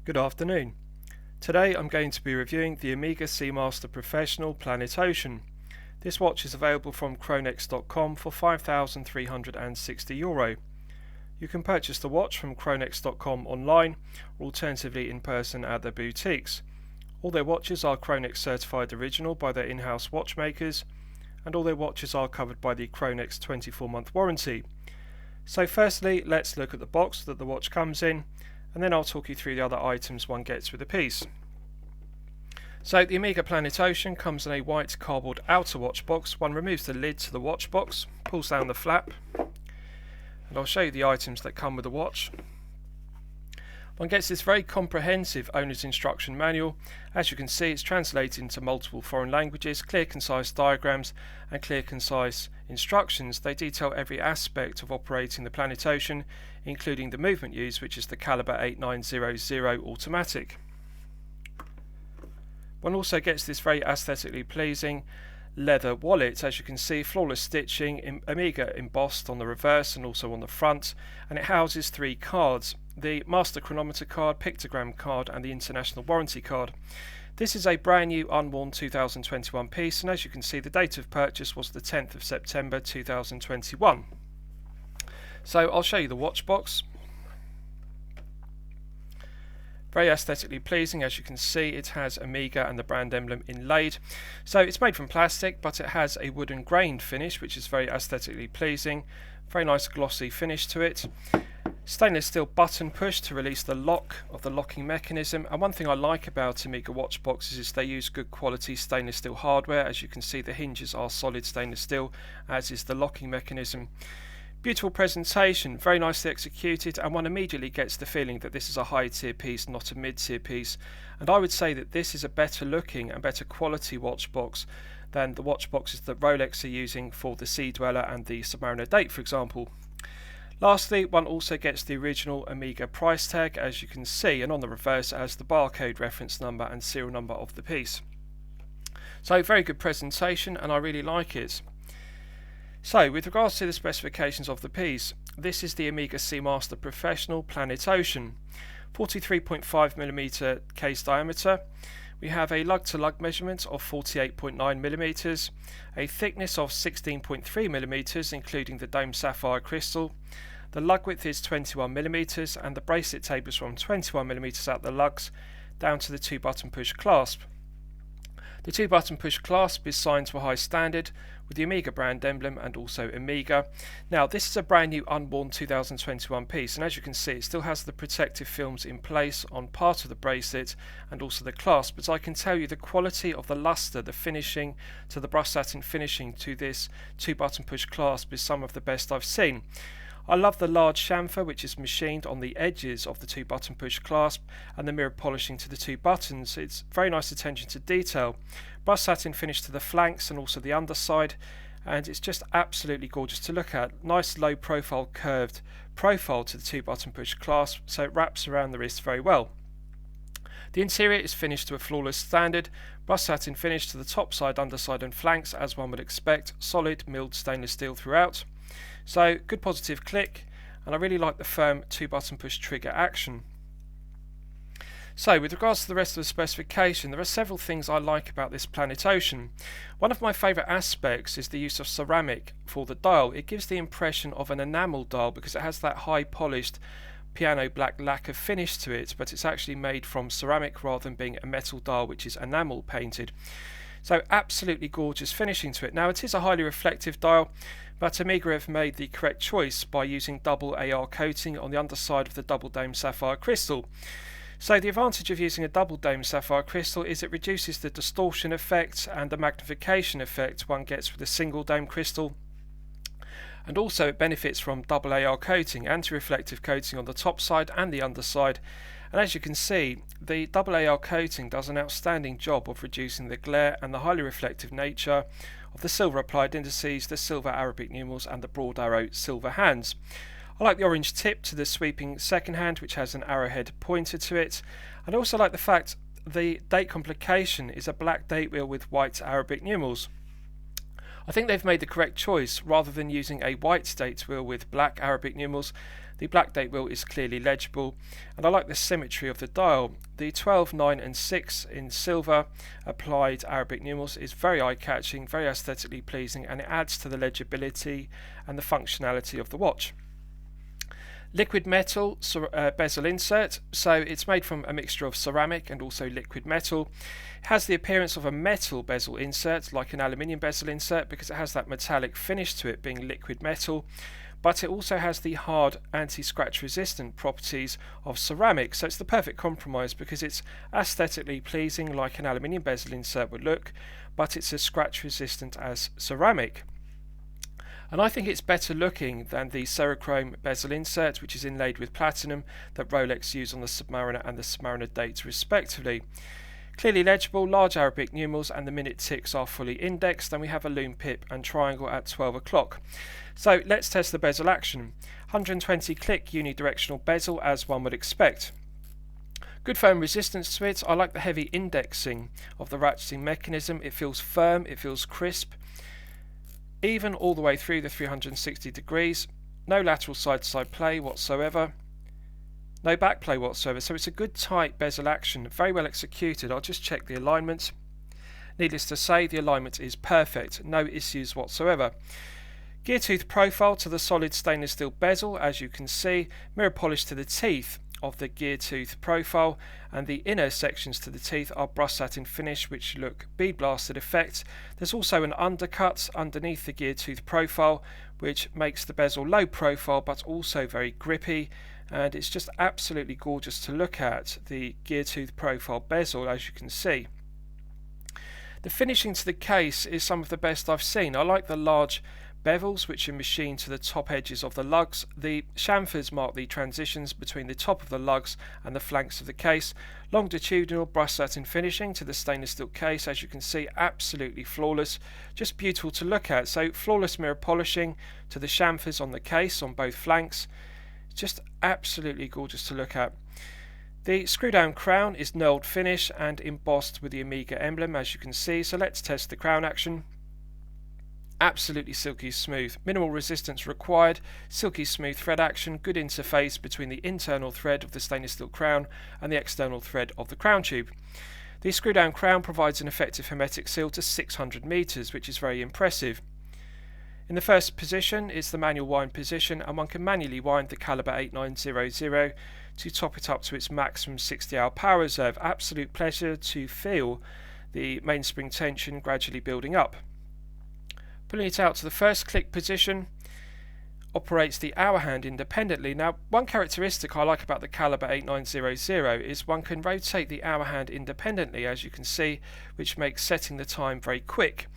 Good afternoon. Today I'm going to be reviewing the Omega Seamaster Professional Planet Ocean. This watch is available from Chronex.com for €5,360. You can purchase the watch from Chronex.com online or alternatively in person at their boutiques. All their watches are Chronex certified original by their in-house watchmakers, and all their watches are covered by the Chronex 24-month warranty. So firstly, let's look at the box that the watch comes in, and then I'll talk you through the other items one gets with the piece. So the Omega Planet Ocean comes in a white cardboard outer watch box. One removes the lid to the watch box, pulls down the flap, and I'll show you the items that come with the watch. One gets this very comprehensive owner's instruction manual. As you can see, it's translated into multiple foreign languages, clear concise diagrams and clear concise instructions. They detail every aspect of operating the Planet Ocean, including the movement used, which is the caliber 8900 automatic. One also gets this very aesthetically pleasing leather wallet. As you can see, flawless stitching, Omega embossed on the reverse and also on the front, and it houses 3 cards: the Master Chronometer card, Pictogram card and the International Warranty card. This is a brand new unworn 2021 piece, and as you can see, the date of purchase was the 10th of September 2021. So I'll show you the watch box. Very aesthetically pleasing. As you can see, it has Omega and the brand emblem inlaid. So it's made from plastic, but it has a wooden grained finish, which is very aesthetically pleasing. Very nice glossy finish to it. Stainless steel button push to release the lock of the locking mechanism. And one thing I like about Omega watch boxes is they use good quality stainless steel hardware. As you can see, the hinges are solid stainless steel, as is the locking mechanism. Beautiful presentation, very nicely executed, and one immediately gets the feeling that this is a high tier piece, not a mid tier piece. And I would say that this is a better looking and better quality watch box than the watch boxes that Rolex are using for the Sea Dweller and the Submariner Date, for example. Lastly, one also gets the original Omega price tag, as you can see, and on the reverse as the barcode, reference number and serial number of the piece. So very good presentation, and I really like it. So with regards to the specifications of the piece, this is the Omega Seamaster Professional Planet Ocean. 43.5mm case diameter. We have a lug-to-lug measurement of 48.9mm, a thickness of 16.3mm including the dome sapphire crystal. The lug width is 21mm and the bracelet tapers from 21mm at the lugs down to the 2-button push clasp. The 2-button push clasp is signed to a high standard with the Omega brand emblem and also Omega. Now this is a brand new unworn 2021 piece, and as you can see, it still has the protective films in place on part of the bracelet and also the clasp, but I can tell you the quality of the luster, the finishing to the brushed satin finishing to this 2-button push clasp is some of the best I've seen. I love the large chamfer which is machined on the edges of the 2-button push clasp and the mirror polishing to the 2 buttons. It's very nice attention to detail. Brushed satin finish to the flanks and also the underside, and it's just absolutely gorgeous to look at. Nice low profile curved profile to the 2-button push clasp, so it wraps around the wrist very well. The interior is finished to a flawless standard. Brushed satin finish to the top side, underside and flanks as one would expect. Solid milled stainless steel throughout. So good positive click, and I really like the firm 2-button push trigger action. So with regards to the rest of the specification, there are several things I like about this Planet Ocean. One of my favourite aspects is the use of ceramic for the dial. It gives the impression of an enamel dial because it has that high polished piano black lacquer finish to it, but it's actually made from ceramic rather than being a metal dial which is enamel painted. So absolutely gorgeous finishing to it. Now it is a highly reflective dial, but Omega have made the correct choice by using double AR coating on the underside of the double dome sapphire crystal. So the advantage of using a double dome sapphire crystal is it reduces the distortion effect and the magnification effect one gets with a single dome crystal. And also it benefits from double AR coating, anti-reflective coating on the top side and the underside. And as you can see, the double AR coating does an outstanding job of reducing the glare and the highly reflective nature of the silver applied indices, the silver Arabic numerals and the broad arrow silver hands. I like the orange tip to the sweeping second hand, which has an arrowhead pointer to it. And I also like the fact the date complication is a black date wheel with white Arabic numerals. I think they've made the correct choice. Rather than using a white date wheel with black Arabic numerals, the black date wheel is clearly legible, and I like the symmetry of the dial. The 12, 9 and 6 in silver applied Arabic numerals is very eye-catching, very aesthetically pleasing, and it adds to the legibility and the functionality of the watch. Liquid metal bezel insert, so it's made from a mixture of ceramic and also liquid metal. It has the appearance of a metal bezel insert, like an aluminium bezel insert, because it has that metallic finish to it being liquid metal, but it also has the hard anti-scratch resistant properties of ceramic, so it's the perfect compromise because it's aesthetically pleasing like an aluminium bezel insert would look, but it's as scratch resistant as ceramic. And I think it's better looking than the Cerachrome bezel insert, which is inlaid with platinum, that Rolex use on the Submariner and the Submariner dates respectively. Clearly legible, large Arabic numerals, and the minute ticks are fully indexed, and we have a lume pip and triangle at 12 o'clock. So let's test the bezel action. 120 click unidirectional bezel as one would expect. Good firm resistance to it. I like the heavy indexing of the ratcheting mechanism. It feels firm, it feels crisp, even all the way through the 360 degrees. No lateral side to side play whatsoever, no back play whatsoever, so it's a good tight bezel action, very well executed. I'll just check the alignment. Needless to say, the alignment is perfect, no issues whatsoever. Gear tooth profile to the solid stainless steel bezel, as you can see, mirror polish to the teeth of the gear tooth profile, and the inner sections to the teeth are brushed satin finish which look bead blasted effect. There's also an undercut underneath the gear tooth profile which makes the bezel low profile but also very grippy, and it's just absolutely gorgeous to look at, the gear tooth profile bezel, as you can see. The finishing to the case is some of the best I've seen. I like the large bevels which are machined to the top edges of the lugs. The chamfers mark the transitions between the top of the lugs and the flanks of the case. Longitudinal brushed satin finishing to the stainless steel case, as you can see, absolutely flawless, just beautiful to look at. So flawless mirror polishing to the chamfers on the case on both flanks, just absolutely gorgeous to look at. The screw down crown is knurled finish and embossed with the Omega emblem, as you can see. So let's test the crown action. Absolutely silky smooth, minimal resistance required, silky smooth thread action, good interface between the internal thread of the stainless steel crown and the external thread of the crown tube. The screw down crown provides an effective hermetic seal to 600 meters, which is very impressive. In the first position is the manual wind position, and one can manually wind the caliber 8900 to top it up to its maximum 60-hour power reserve. Absolute pleasure to feel the mainspring tension gradually building up. Pulling it out to the first click position, operates the hour hand independently. Now, one characteristic I like about the caliber 8900 is one can rotate the hour hand independently, as you can see, which makes setting the time very quick.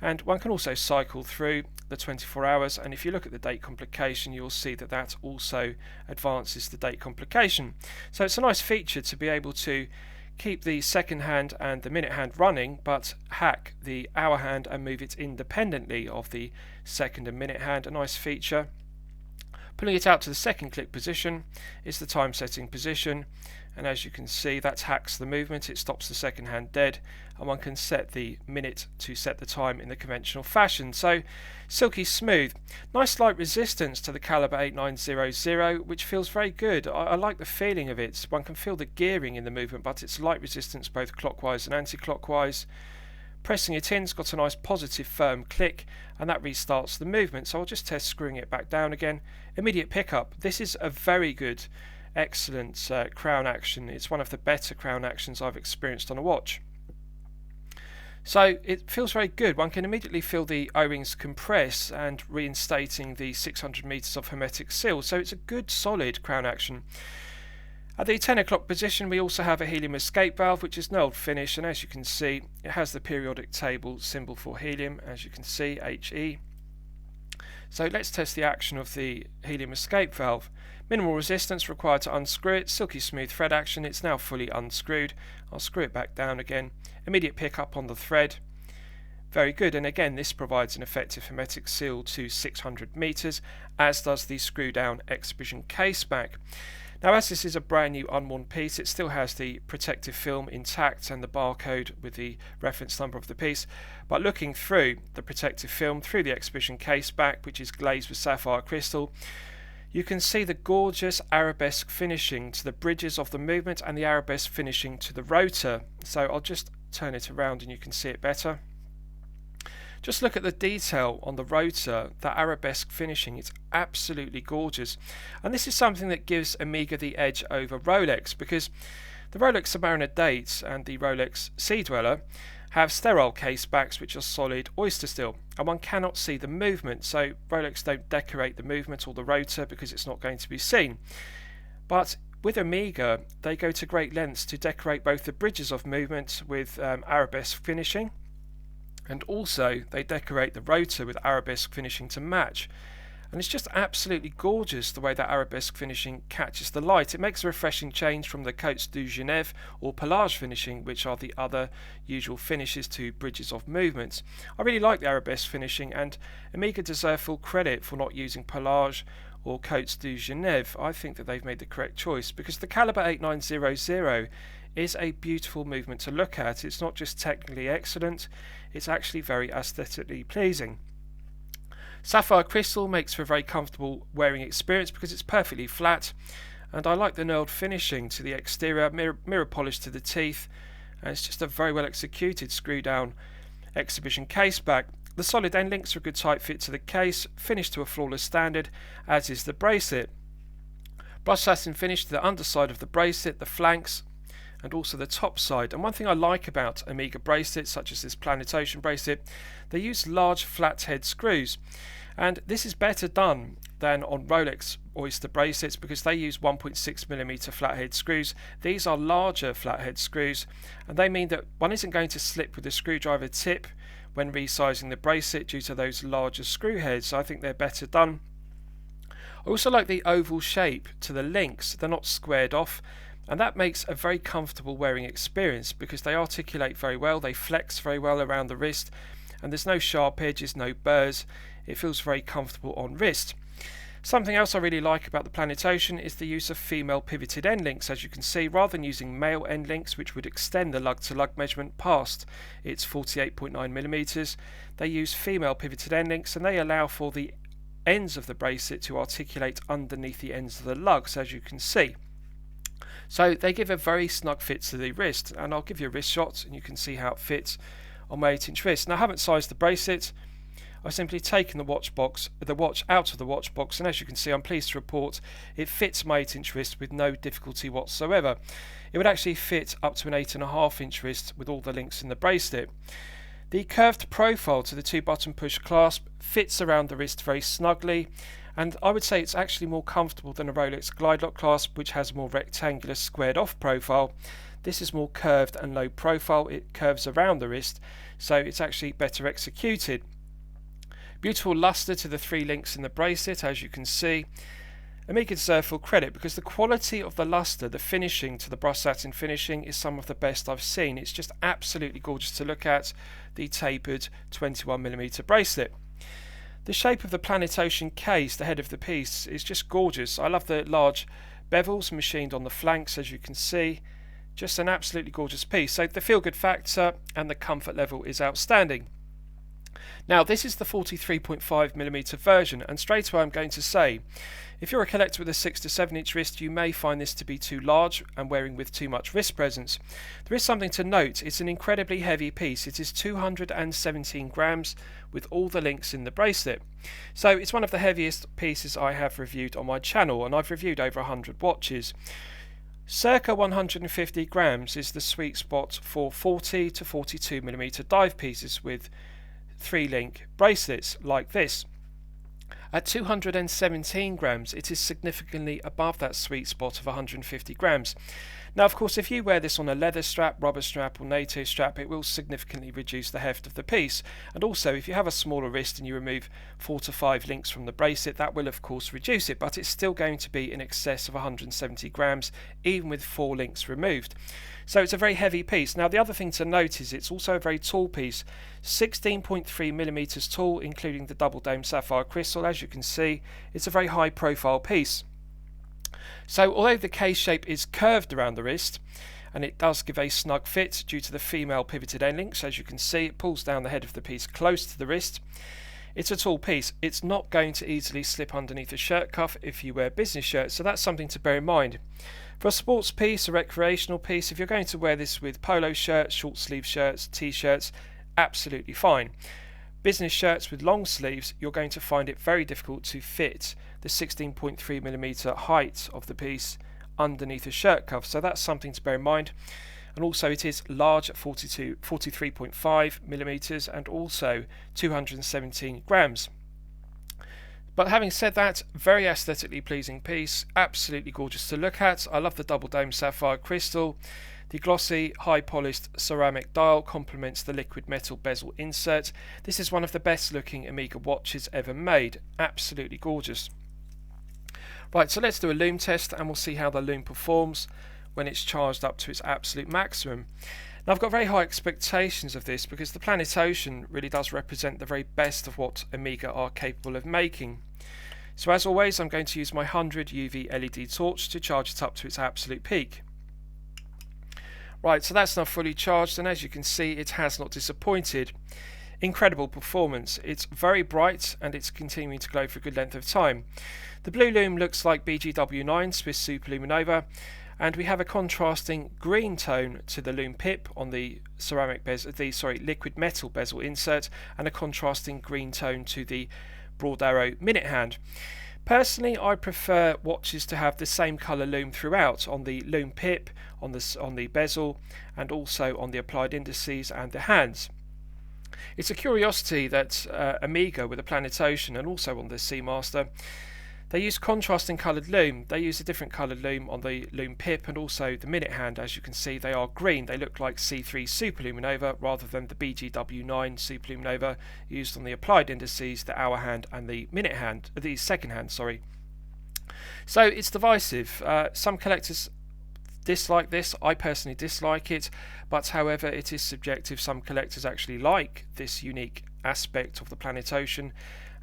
And one can also cycle through the 24 hours, and if you look at the date complication, you'll see that that also advances the date complication. So it's a nice feature to be able to keep the second hand and the minute hand running, but hack the hour hand and move it independently of the second and minute hand. A nice feature. Pulling it out to the second click position is the time setting position, and as you can see, that hacks the movement. It stops the second hand dead, and one can set the minute to set the time in the conventional fashion. So silky smooth, nice light resistance to the caliber 8900, which feels very good. I like the feeling of it. One can feel the gearing in the movement, but it's light resistance both clockwise and anti-clockwise. Pressing it in's got a nice positive firm click, and that restarts the movement. So I'll just test screwing it back down again. Immediate pickup. This is a very good, excellent crown action. It's one of the better crown actions I've experienced on a watch. So it feels very good. One can immediately feel the O-rings compress and reinstating the 600 meters of hermetic seal. So it's a good solid crown action. At the 10 o'clock position, we also have a helium escape valve, which is knurled finish, and as you can see, it has the periodic table symbol for helium, as you can see, HE. So let's test the action of the helium escape valve. Minimal resistance required to unscrew it, silky smooth thread action. It's now fully unscrewed. I'll screw it back down again. Immediate pickup on the thread. Very good, and again this provides an effective hermetic seal to 600 meters, as does the screw down exhibition case back. Now, as this is a brand new unworn piece, it still has the protective film intact and the barcode with the reference number of the piece, but looking through the protective film through the exhibition case back, which is glazed with sapphire crystal, you can see the gorgeous arabesque finishing to the bridges of the movement and the arabesque finishing to the rotor. So I'll just turn it around and you can see it better. Just look at the detail on the rotor, that arabesque finishing, it's absolutely gorgeous. And this is something that gives Omega the edge over Rolex, because the Rolex Submariner Date and the Rolex Sea Dweller have sterile case backs which are solid oyster steel, and one cannot see the movement, so Rolex don't decorate the movement or the rotor because it's not going to be seen. But with Omega, they go to great lengths to decorate both the bridges of movement with arabesque finishing, and also they decorate the rotor with arabesque finishing to match. And it's just absolutely gorgeous the way that arabesque finishing catches the light. It makes a refreshing change from the Côtes du Genève or pelage finishing, which are the other usual finishes to bridges of movements. I really like the arabesque finishing, and Omega deserve full credit for not using pelage or Côtes du Genève. I think that they've made the correct choice, because the caliber 8900 is a beautiful movement to look at. It's not just technically excellent, it's actually very aesthetically pleasing. Sapphire crystal makes for a very comfortable wearing experience because it's perfectly flat, and I like the knurled finishing to the exterior, mirror polish to the teeth, and it's just a very well executed screw down exhibition case back. The solid end links are a good tight fit to the case, finished to a flawless standard, as is the bracelet. Brushed satin finish to the underside of the bracelet, the flanks, and also the top side. And one thing I like about Omega bracelets, such as this Planet Ocean bracelet, they use large flathead screws, and this is better done than on Rolex oyster bracelets because they use 1.6mm flathead screws. These are larger flathead screws, and they mean that one isn't going to slip with the screwdriver tip when resizing the bracelet due to those larger screw heads. So I think they're better done. I also like the oval shape to the links. They're not squared off, and that makes a very comfortable wearing experience because they articulate very well, they flex very well around the wrist, and there's no sharp edges, no burrs. It feels very comfortable on wrist. Something else I really like about the Planet Ocean is the use of female pivoted end links. As you can see, rather than using male end links which would extend the lug to lug measurement past its 48.9mm, they use female pivoted end links, and they allow for the ends of the bracelet to articulate underneath the ends of the lugs, as you can see. So they give a very snug fit to the wrist, and I'll give you a wrist shot and you can see how it fits on my 8-inch wrist. Now, I haven't sized the bracelet. I've simply taken the watch out of the watch box, and as you can see, I'm pleased to report it fits my 8-inch wrist with no difficulty whatsoever. It would actually fit up to an 8.5-inch wrist with all the links in the bracelet. The curved profile to the 2-button push clasp fits around the wrist very snugly, and I would say it's actually more comfortable than a Rolex Glide Lock clasp, which has a more rectangular squared off profile. This is more curved and low profile. It curves around the wrist, so it's actually better executed. Beautiful luster to the 3 links in the bracelet, as you can see. Omega deserve full credit because the quality of the luster, the finishing to the brushed satin finishing, is some of the best I've seen. It's just absolutely gorgeous to look at, the tapered 21mm bracelet. The shape of the Planet Ocean case, the head of the piece, is just gorgeous. I love the large bevels machined on the flanks, as you can see. Just an absolutely gorgeous piece. So the feel-good factor and the comfort level is outstanding. Now, this is the 43.5mm version, and straight away I'm going to say, if you're a collector with a 6 to 7-inch wrist, you may find this to be too large and wearing with too much wrist presence. There is something to note. It's an incredibly heavy piece. It is 217 grams with all the links in the bracelet. So it's one of the heaviest pieces I have reviewed on my channel, and I've reviewed over 100 watches. Circa 150 grams is the sweet spot for 40 to 42mm dive pieces with 3-link bracelets like this. At 217 grams, it is significantly above that sweet spot of 150 grams. Now, of course, if you wear this on a leather strap, rubber strap or NATO strap, it will significantly reduce the heft of the piece. And also, if you have a smaller wrist and you remove 4 to 5 links from the bracelet, that will of course reduce it, but it's still going to be in excess of 170 grams, even with 4 links removed. So it's a very heavy piece. Now, the other thing to note is it's also a very tall piece, 16.3mm tall, including the double dome sapphire crystal. As you can see, it's a very high profile piece. So although the case shape is curved around the wrist, and it does give a snug fit due to the female pivoted end links, as you can see it pulls down the head of the piece close to the wrist. It's a tall piece. It's not going to easily slip underneath a shirt cuff if you wear business shirts, so that's something to bear in mind. For a sports piece, a recreational piece, if you're going to wear this with polo shirts, short sleeve shirts, t-shirts, absolutely fine. Business shirts with long sleeves, you're going to find it very difficult to fit the 16.3mm height of the piece underneath a shirt cuff, so that's something to bear in mind. And also it is large at 43.5mm and also 217 grams. But having said that, very aesthetically pleasing piece, absolutely gorgeous to look at. I love the double dome sapphire crystal. The glossy, high polished ceramic dial complements the liquid metal bezel insert. This is one of the best looking Omega watches ever made. Absolutely gorgeous. Right, so let's do a Lume test and we'll see how the Lume performs when it's charged up to its absolute maximum. Now I've got very high expectations of this because the Planet Ocean really does represent the very best of what Omega are capable of making. So as always, I'm going to use my 100 UV LED torch to charge it up to its absolute peak. Right, so that's now fully charged, and as you can see, it has not disappointed. Incredible performance. It's very bright and it's continuing to glow for a good length of time. The blue lume looks like BGW9 Swiss Superluminova, and we have a contrasting green tone to the lume pip on the liquid metal bezel insert, and a contrasting green tone to the broad arrow minute hand. Personally, I prefer watches to have the same colour lume throughout on the lume pip, on the bezel, and also on the applied indices and the hands. It's a curiosity that Omega with the Planet Ocean and also on the Seamaster, they use contrasting coloured lume. They use a different coloured lume on the lume pip and also the minute hand. As you can see, they are green. They look like C3 Superluminova rather than the BGW9 Superluminova used on the applied indices, the hour hand and the minute hand, the second hand, sorry. So it's divisive. Some collectors dislike this. I personally dislike it, but however, it is subjective. Some collectors actually like this unique aspect of the Planet Ocean,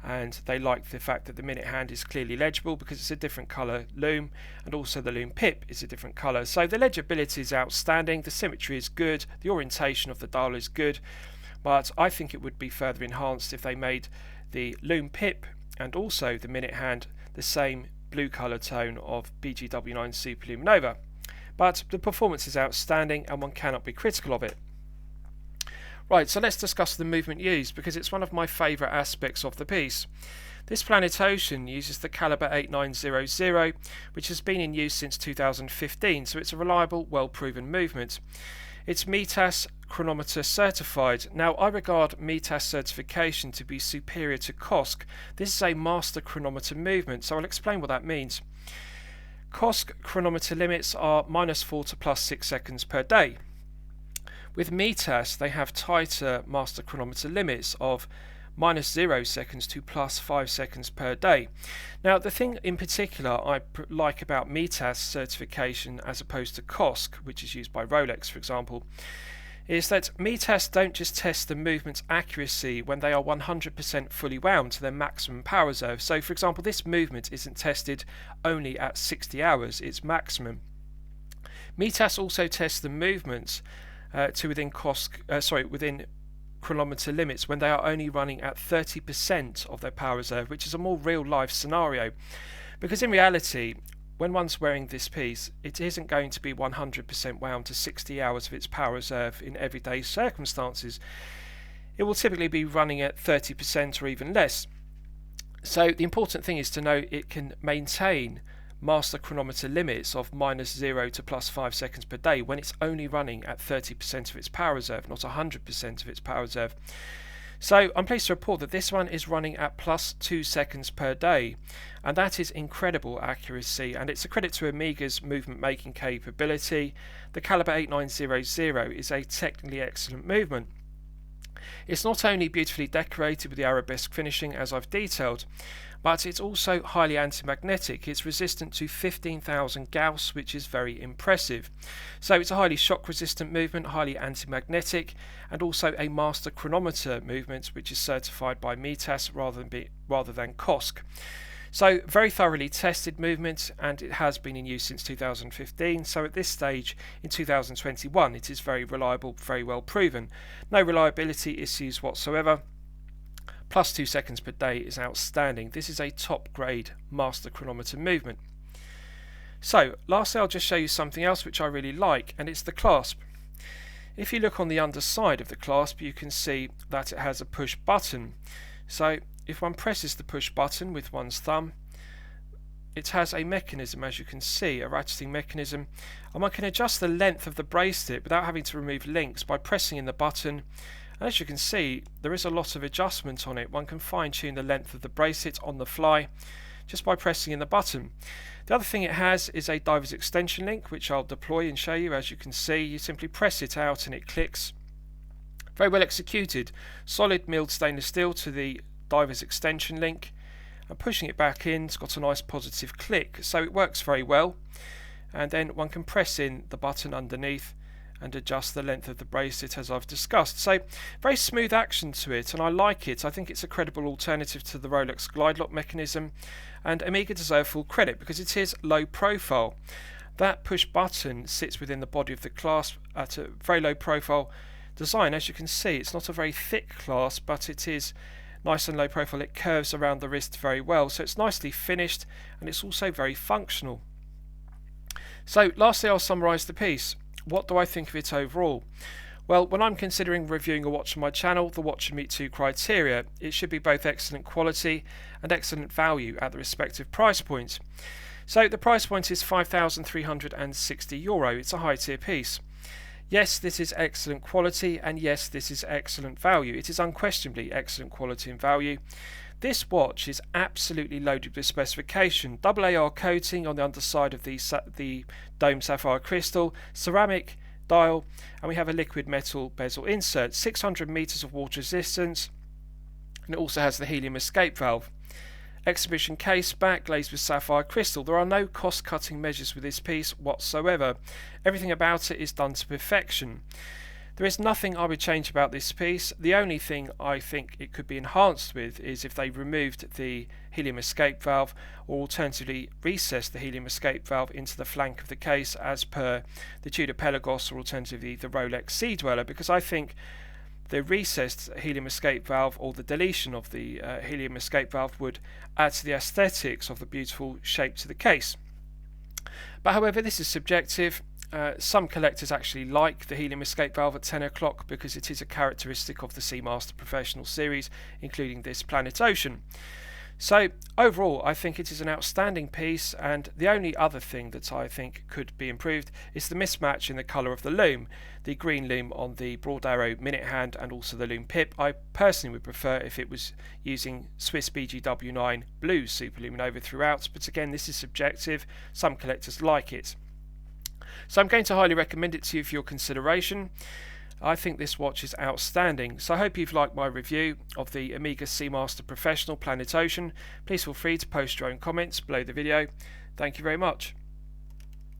and they like the fact that the minute hand is clearly legible because it's a different colour lume, and also the lume pip is a different colour. So the legibility is outstanding, the symmetry is good, the orientation of the dial is good, but I think it would be further enhanced if they made the lume pip and also the minute hand the same blue colour tone of BGW9 Superluminova. But the performance is outstanding and one cannot be critical of it. Right, so let's discuss the movement used because it's one of my favourite aspects of the piece. This Planet Ocean uses the calibre 8900, which has been in use since 2015, so it's a reliable, well-proven movement. It's METAS Chronometer certified. Now, I regard METAS certification to be superior to COSC. This is a master chronometer movement, so I'll explain what that means. COSC chronometer limits are -4 to +6 seconds per day. With METAS, they have tighter master chronometer limits of -0 seconds to +5 seconds per day. Now, the thing in particular I like about METAS certification as opposed to COSC, which is used by Rolex, for example, is that METAS don't just test the movement's accuracy when they are 100% fully wound to their maximum power reserve. So, for example, this movement isn't tested only at 60 hours, it's maximum. METAS also tests the movements to within chronometer limits when they are only running at 30% of their power reserve, which is a more real life scenario, because in reality when one's wearing this piece it isn't going to be 100% wound to 60 hours of its power reserve in everyday circumstances. It will typically be running at 30% or even less. So the important thing is to know it can maintain master chronometer limits of -0 to +5 seconds per day when it's only running at 30% of its power reserve, not 100% of its power reserve. So I'm pleased to report that this one is running at +2 seconds per day, and that is incredible accuracy, and it's a credit to Omega's movement making capability. The calibre 8900 is a technically excellent movement. It's not only beautifully decorated with the arabesque finishing as I've detailed, but it's also highly anti-magnetic. It's resistant to 15,000 Gauss, which is very impressive. So it's a highly shock resistant movement, highly anti-magnetic, and also a master chronometer movement, which is certified by METAS rather than COSC. So very thoroughly tested movement, and it has been in use since 2015, so at this stage in 2021 it is very reliable, very well proven. No reliability issues whatsoever. Plus 2 seconds per day is outstanding. This is a top grade master chronometer movement. So lastly, I'll just show you something else which I really like, and it's the clasp. If you look on the underside of the clasp, you can see that it has a push button. So if one presses the push button with one's thumb, it has a mechanism, as you can see, a ratcheting mechanism, and one can adjust the length of the bracelet without having to remove links by pressing in the button. And as you can see, there is a lot of adjustment on it. One can fine tune the length of the bracelet on the fly just by pressing in the button. The other thing it has is a diver's extension link, which I'll deploy and show you. As you can see, you simply press it out and it clicks. Very well executed. Solid milled stainless steel to the diver's extension link, and pushing it back in, it's got a nice positive click, so it works very well. And then one can press in the button underneath and adjust the length of the bracelet, as I've discussed. So very smooth action to it, and I like it. I think it's a credible alternative to the Rolex glide lock mechanism, and Omega deserve full credit because it is low profile. That push button sits within the body of the clasp at a very low profile design. As you can see, it's not a very thick clasp, but it is nice and low profile. It curves around the wrist very well, so it's nicely finished, and it's also very functional. So lastly, I'll summarise the piece. What do I think of it overall? Well, when I'm considering reviewing a watch on my channel, the watch should meet two criteria. It should be both excellent quality and excellent value at the respective price points. So the price point is €5,360. It's a high tier piece. Yes, this is excellent quality, and yes, this is excellent value. It is unquestionably excellent quality and value. This watch is absolutely loaded with specification. AAR coating on the underside of the dome sapphire crystal, ceramic dial, and we have a liquid metal bezel insert, 600 meters of water resistance, and it also has the helium escape valve. Exhibition case back glazed with sapphire crystal. There are no cost-cutting measures with this piece whatsoever. Everything about it is done to perfection. There is nothing I would change about this piece. The only thing I think it could be enhanced with is if they removed the helium escape valve, or alternatively recessed the helium escape valve into the flank of the case as per the Tudor Pelagos, or alternatively the Rolex Sea Dweller, because I think the recessed helium escape valve, or the deletion of the helium escape valve, would add to the aesthetics of the beautiful shape to the case. But however, this is subjective. Some collectors actually like the helium escape valve at 10 o'clock because it is a characteristic of the Seamaster Professional series, including this Planet Ocean. So overall, I think it is an outstanding piece, and the only other thing that I think could be improved is the mismatch in the colour of the lume. The green lume on the broad arrow minute hand and also the lume pip. I personally would prefer if it was using Swiss BGW9 blue superluminova throughout, but again, this is subjective. Some collectors like it. So I'm going to highly recommend it to you for your consideration. I think this watch is outstanding. So I hope you've liked my review of the Omega Seamaster Professional Planet Ocean. Please feel free to post your own comments below the video. Thank you very much.